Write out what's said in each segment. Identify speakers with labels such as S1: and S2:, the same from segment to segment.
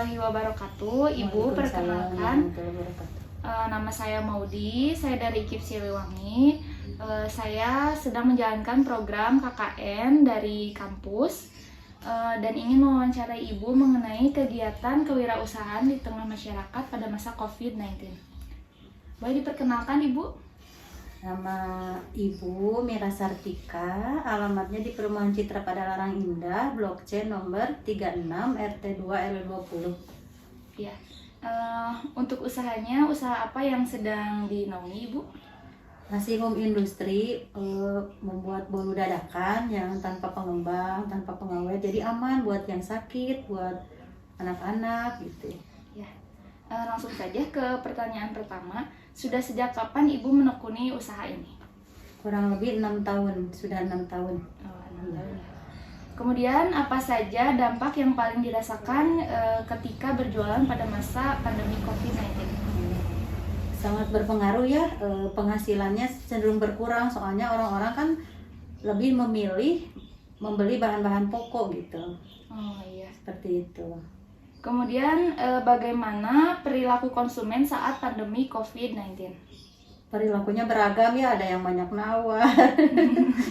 S1: warahmatullahi wabarakatuh. Ibu, perkenalkan, nama saya Maudi, saya dari IKIP Siliwangi. Saya sedang menjalankan program KKN dari kampus dan ingin mewawancarai Ibu mengenai kegiatan kewirausahaan di tengah masyarakat pada masa COVID-19. Boleh diperkenalkan, Ibu?
S2: Nama Ibu Mira Sartika, alamatnya di Perumahan Citra pada Larang Indah, Blok C nomor 36 RT 2 RW 20.
S1: Ya. Untuk usahanya, usaha apa yang sedang dinaungi, Ibu?
S2: Nasi Home Industry, membuat bolu dadakan yang tanpa pengembang, tanpa pengawet, jadi aman buat yang sakit, buat anak-anak gitu.
S1: Ya. Langsung saja ke pertanyaan pertama. Sudah sejak kapan Ibu menekuni usaha ini?
S2: Kurang lebih 6 tahun, sudah 6 tahun.
S1: Oh, 6 tahun ya. Kemudian apa saja dampak yang paling dirasakan ketika berjualan pada masa pandemi COVID-19?
S2: Sangat berpengaruh ya, penghasilannya cenderung berkurang, soalnya orang-orang kan lebih memilih membeli bahan-bahan pokok gitu.
S1: Oh iya.
S2: Seperti itu.
S1: Kemudian bagaimana perilaku konsumen saat pandemi COVID-19?
S2: Perilakunya beragam ya, ada yang banyak nawar.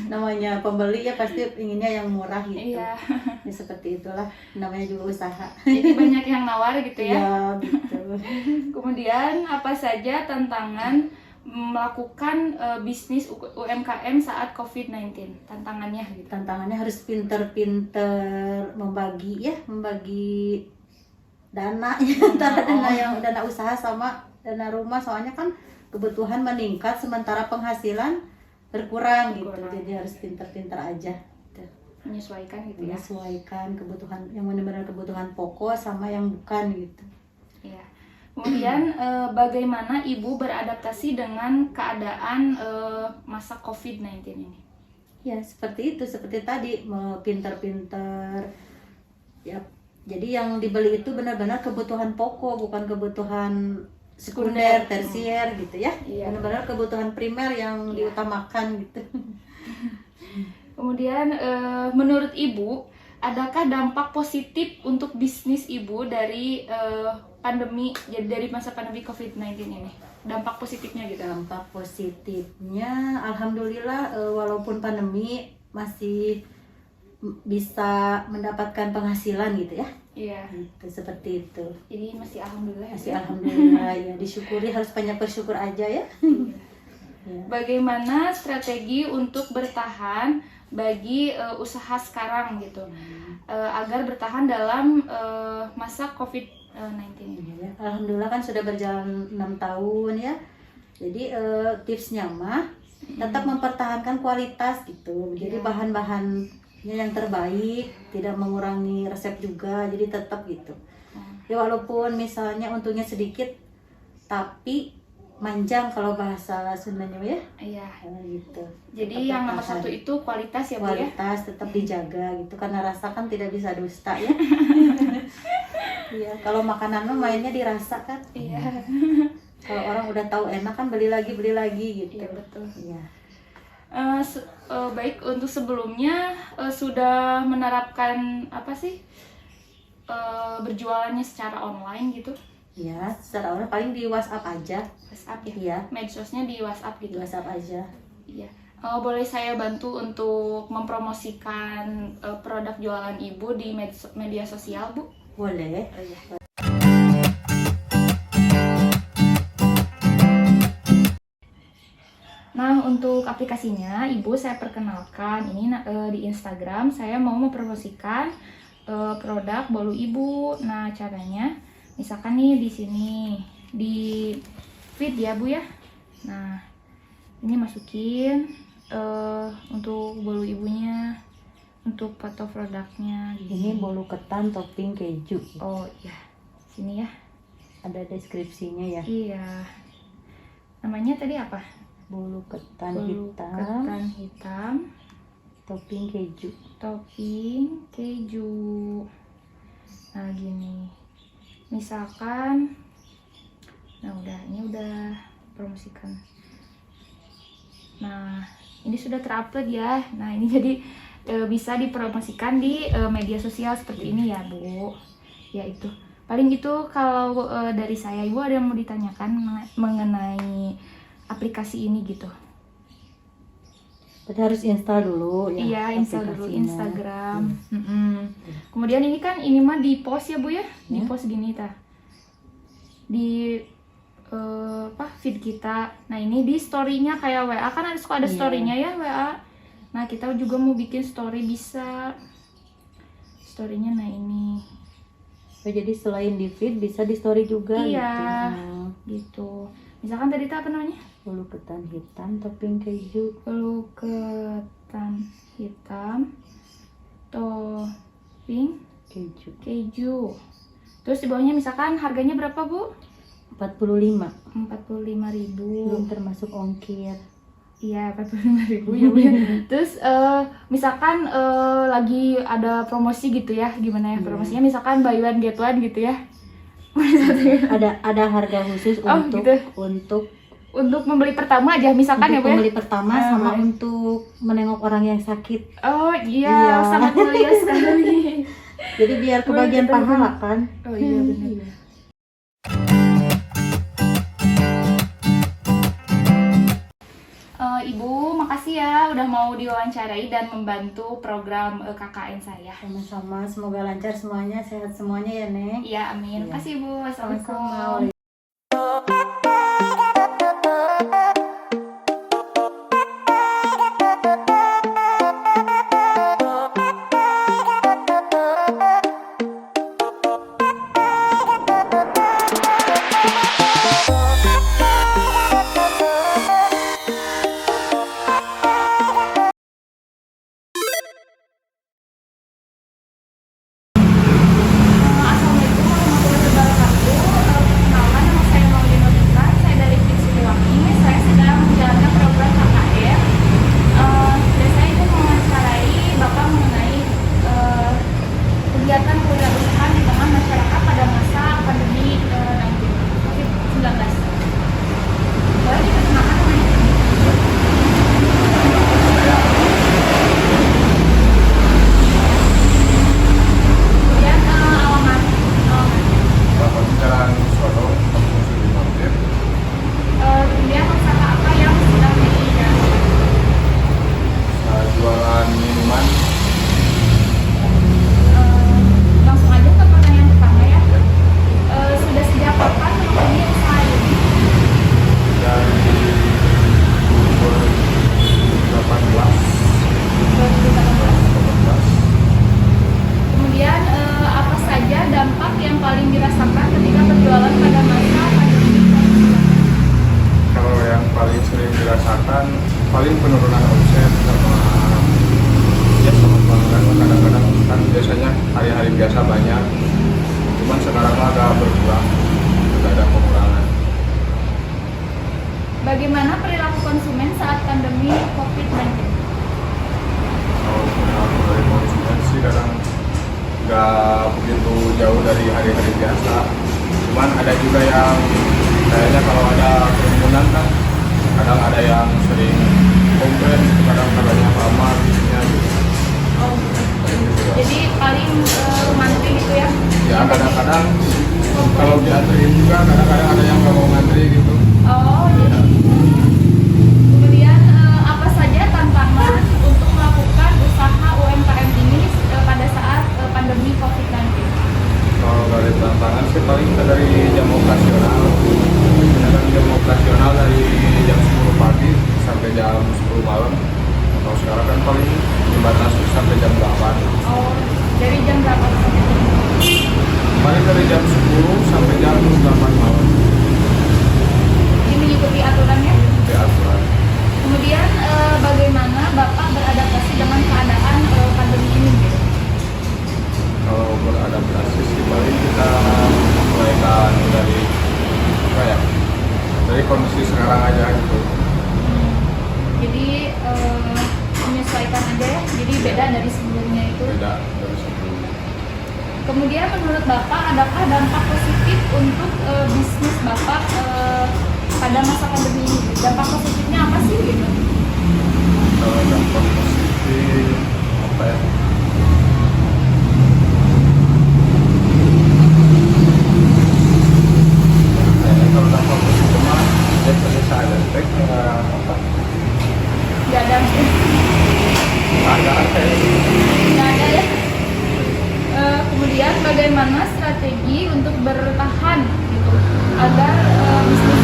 S2: Namanya pembeli ya pasti inginnya yang murah gitu.
S1: Iya.
S2: Ya seperti itulah, namanya juga usaha.
S1: Jadi banyak yang nawar gitu ya?
S2: Ya, gitu.
S1: Kemudian apa saja tantangan melakukan bisnis UMKM saat COVID-19? Tantangannya gitu.
S2: Tantangannya harus pinter-pinter membagi dana antara dana usaha sama dana rumah, soalnya kan kebutuhan meningkat sementara penghasilan berkurang gitu. Jadi harus pinter-pinter aja gitu.
S1: Menyesuaikan gitu ya.
S2: Menyesuaikan kebutuhan yang benar-benar kebutuhan pokok sama yang bukan gitu.
S1: Iya. Kemudian bagaimana Ibu beradaptasi dengan keadaan masa COVID-19 ini?
S2: Ya, seperti itu, seperti tadi, pinter-pinter ya. Jadi yang dibeli itu benar-benar kebutuhan pokok, bukan kebutuhan sekunder, tersier gitu ya. Iya. Benar-benar kebutuhan primer yang diutamakan gitu.
S1: Kemudian menurut Ibu, adakah dampak positif untuk bisnis Ibu dari pandemi, jadi dari masa pandemi COVID-19 ini? Dampak positifnya gitu.
S2: Dampak positifnya alhamdulillah, walaupun pandemi masih bisa mendapatkan penghasilan gitu ya.
S1: Iya.
S2: Gitu, seperti itu.
S1: Jadi masih alhamdulillah.
S2: Masih alhamdulillah ya, disyukuri, harus banyak bersyukur aja ya. Ya.
S1: Bagaimana strategi untuk bertahan bagi usaha sekarang gitu, agar bertahan dalam masa COVID-19 ini?
S2: Ya, alhamdulillah kan sudah berjalan 6 tahun ya. Jadi tipsnya mah tetap mempertahankan kualitas gitu. Jadi bahan-bahannya yang terbaik, tidak mengurangi resep juga. Jadi tetap gitu. Ya walaupun misalnya untungnya sedikit, tapi manjang kalau bahasa Sundanya ya.
S1: Iya.
S2: Gitu.
S1: Jadi yang nomor satu itu kualitas ya Bu ya?
S2: Kualitas tetap dijaga gitu, karena rasa kan tidak bisa dusta ya. Iya, kalau makanan mah mainnya dirasa kan.
S1: Iya.
S2: Kalau orang udah tahu enak kan beli lagi gitu.
S1: Iya betul.
S2: Iya.
S1: Baik, untuk sebelumnya sudah menerapkan apa sih berjualannya secara online gitu?
S2: Iya, secara online paling di WhatsApp aja.
S1: WhatsApp ya?
S2: Iya.
S1: Medsosnya di WhatsApp gitu?
S2: Di WhatsApp aja.
S1: Iya. Boleh saya bantu untuk mempromosikan produk jualan Ibu di media sosial, Bu?
S2: Boleh.
S1: Oh, iya. Nah, untuk aplikasinya, Ibu saya perkenalkan. Ini di Instagram saya mau mempromosikan produk bolu Ibu. Nah, caranya, misalkan nih di sini di feed ya Bu ya. Nah, ini masukin untuk bolu Ibunya, untuk foto produknya.
S2: Ini bolu ketan topping keju.
S1: Oh iya, sini ya.
S2: Ada deskripsinya ya.
S1: Iya. Namanya tadi apa?
S2: Bolu ketan
S1: Bolu
S2: hitam.
S1: ketan hitam.
S2: Topping keju.
S1: Topping keju. Nah gini. Misalkan, nah ini udah promosikan. Nah ini sudah terupload ya. Nah ini jadi bisa dipromosikan di media sosial seperti ini ya Bu. Yaitu Paling itu kalau dari saya. Ibu ada yang mau ditanyakan mengenai aplikasi ini gitu?
S2: Berarti harus install dulu ya.
S1: Iya, install dulu
S2: aplikasinya.
S1: Instagram. Kemudian ini mah di post ya Bu ya, di
S2: Ya.
S1: post gini di feed kita. Nah ini di story-nya kayak WA kan suka ada
S2: Iya.
S1: story-nya ya WA. Nah kita juga mau bikin story bisa. Story-nya nah ini.
S2: Oh, jadi selain di feed bisa di story juga
S1: Iya.
S2: gitu.
S1: Gitu. Misalkan tadi itu apa namanya?
S2: Bolu ketan hitam topping keju.
S1: Bolu ketan hitam, topping
S2: Keju
S1: keju. Terus di bawahnya misalkan harganya berapa Bu?
S2: 45.
S1: 45.000.
S2: Belum termasuk ongkir.
S1: Iya, 45.000 ya Bu ya. Terus misalkan lagi ada promosi gitu ya, gimana ya
S2: Iya.
S1: promosinya? Misalkan buy one get one gitu ya.
S2: Ada harga khusus
S1: Oh,
S2: untuk
S1: gitu.
S2: untuk
S1: membeli pertama aja misalkan ya Bu ya.
S2: pembeli pertama sama
S1: boleh.
S2: untuk menengok orang yang sakit.
S1: Oh iya,
S2: Iya.
S1: sangat mulia sekali.
S2: Jadi biar kebagian
S1: Boleh,
S2: pahala kan.
S1: Oh iya benar. Ibu, makasih ya udah mau diwawancarai dan membantu program KKN saya.
S2: Sama-sama, semoga lancar semuanya, sehat semuanya ya Neng.
S1: Iya, amin.
S2: Iya.
S1: Makasih Bu. Assalamualaikum.
S2: Sama-sama.
S1: Assalamualaikum warahmatullahi wabarakatuh. Perkenalkan, nama saya Maudie Novita. Saya dari Fit Siliwangi. Saya sedang menjalankan program KKN. Biasanya itu mewawancarai Bapak mengenai kegiatan kewirausahaan di tengah masyarakat pada masa pandemi COVID-19. Boleh diperkenalkan namanya? Kemudian alamat.
S3: Bapak Jalan Solo, Kampung Sudi Mampir.
S1: Kemudian usaha apa yang sedang dijalani?
S3: Saya jualan minuman.
S1: Langsung aja ke pertanyaan pertama ya. Sudah sejak kapan menekuni usaha ini?
S3: Dari umur 18.
S1: 2018. Kemudian apa saja dampak yang paling dirasakan ketika berjualan pada masa pandemi?
S3: Kalau yang paling sering dirasakan paling penurunan omset sama pelanggan. Kadang-kadang kan biasanya hari-hari biasa banyak, cuman sekarang agak berkurang, tidak ada pengurangan.
S1: Bagaimana perilaku konsumen saat pandemi COVID-19?
S3: Kalau perilaku dari konsumen sih kadang nggak begitu jauh dari hari-hari biasa, cuman ada juga yang kayaknya kalau ada kerumunan kan kadang ada yang sering komplain, kadang katanya lama bisnisnya gitu.
S1: Oh, jadi paling mantri gitu ya?
S3: Ya kadang-kadang kalau dianterin juga kadang-kadang ada yang nggak mau ngantri gitu.
S1: Oh, gitu. Kemudian apa saja tantangan untuk melakukan usaha UMKM ini pada saat pandemi COVID-19?
S3: Kalau dari tantangan sih paling kita dari jam operasional, kadang jam operasional dari jam 10 pagi sampai jam 10 malam. Kalau sekarang kan paling dibatasi sampai jam 8.
S1: Oh, dari jam berapa sampai jam berapa?
S3: Paling dari jam 10 sampai jam 8 malam.
S1: Ini mengikuti aturannya.
S3: Di aturan.
S1: Kemudian bagaimana Bapak beradaptasi dengan keadaan pandemi ini? Gitu?
S3: Kalau beradaptasi sih paling kita mulaikan dari apa ya? Dari kondisi sekarang aja gitu.
S1: Jadi menyesuaikan aja ya. Jadi beda dari sebelumnya itu.
S3: Beda dari sebelumnya.
S1: Kemudian menurut Bapak adakah dampak positif untuk bisnis Bapak pada masa pandemi ini? Dampak positifnya apa sih gitu?
S3: Kalau dampak positif apa ya?
S1: Nggak ada ya. Kemudian bagaimana strategi untuk bertahan gitu agar bisnis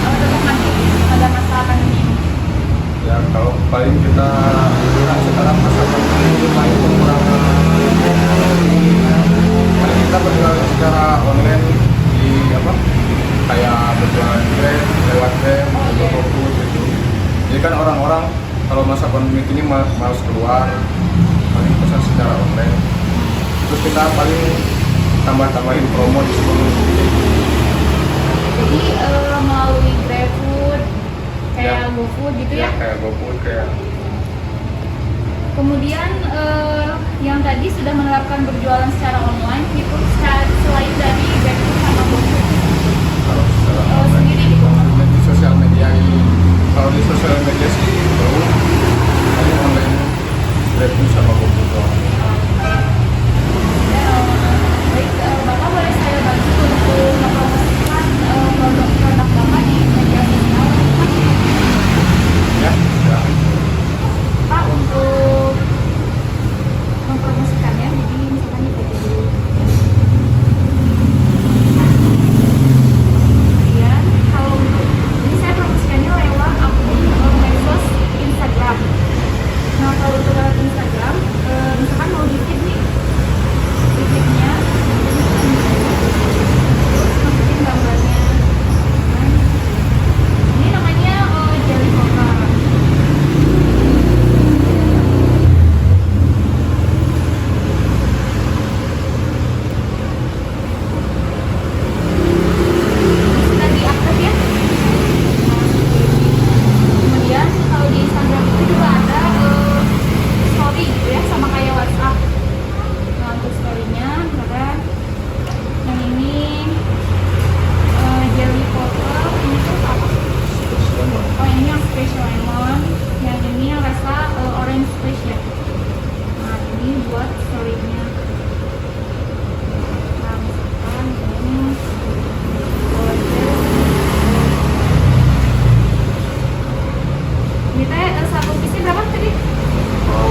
S1: tetap maju pada masa pandemi ini?
S3: Ya kalau paling kita lihat sekarang masa pandemi ini paling kekurangan, paling kita berjualan secara online di apa kayak berjualan Grab, lewat Grab, GoFood gitu. Jadi kan orang-orang kalau masa pandemi ini malas keluar, paling pesan secara online. Terus kita paling tambahin promo di situ.
S1: Jadi melalui GrabFood kayak
S3: Ya.
S1: GoFood gitu ya.
S3: Kayak GoFood kayak.
S1: Kemudian yang tadi sudah menerapkan berjualan secara online itu selain dari GrabFood sama GoFood
S3: Kalau secara
S1: sendiri gitu.
S3: di sosial media ini, kalau di sosial media sih belum, paling online GrabFood sama GoFood doang.
S1: Baik, Bapak boleh saya bantu untuk mempromosikan produk-produk Bapak di media sosial?
S3: Ya, ya.
S1: Pak, untuk mempromosikannya, jadi misalkan di PT dulu. Kemudian, kalau untuk, ini saya promosikannya lewat akun medsos Instagram. Nah, kalau untuk lewat Instagram, misalkan mau di feed nih, di feednya, terus masukin gambarnya. Nah, ini namanya Jelly Coca. Sudah diaktif ya. Kemudian kalau di Instagram itu juga ada story gitu ya, sama kayak WhatsApp. Nah, untuk story-nya misalkan yang ini jelly popper, ini tuh apa? Oh, ini yang special lemon, yang ini yang rasa orange squash ya. Nah, ini buat story-nya. Nah, misalkan ini ini teh satu piece berapa tadi?
S3: Mau